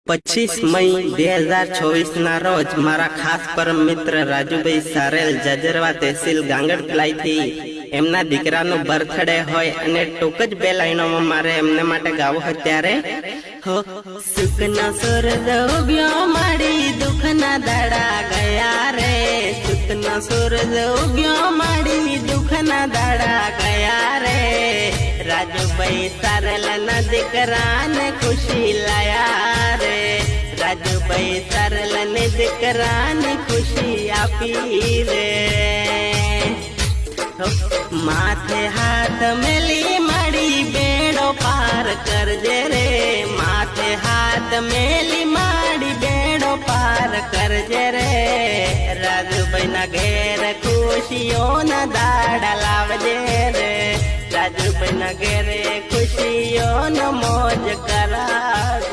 25 મઈ 2024 ના રોજ મારા ખાસ પરમ મિત્ર રાજુભાઈ સારેલ જજરવા તહેસીલ ગાંગડતલાઈથી એમના દીકરાનો બર્થડે હોય અને ટૂંક જ બે લાઈનોમાં મારે એમને માટે ગાવું હોય ત્યારે સુખના સૂરજ ઉગ્યો માડી દુઃખના દાડા ગયા રે, સુખના સૂરજ ઉગ્યો માડી દુઃખના દાડા ગયા રે, રાજુભાઈ સારેલના દીકરાને ખુશી લાયા રે, રાજુભાઈ સારેલને દીકરાને ખુશી આપી રે, માથે હાથ મેલી માડી બેડો પાર કરજે રે, માથે હાથ મેલી માડી બેડો પાર કરજે રે, રાજુભાઈ ના ઘેર ખુશીઓ ના દાડા લાવજે રે, રાજુભાઈ ના ઘેરે ખુશીઓ નો મોજ કરાવ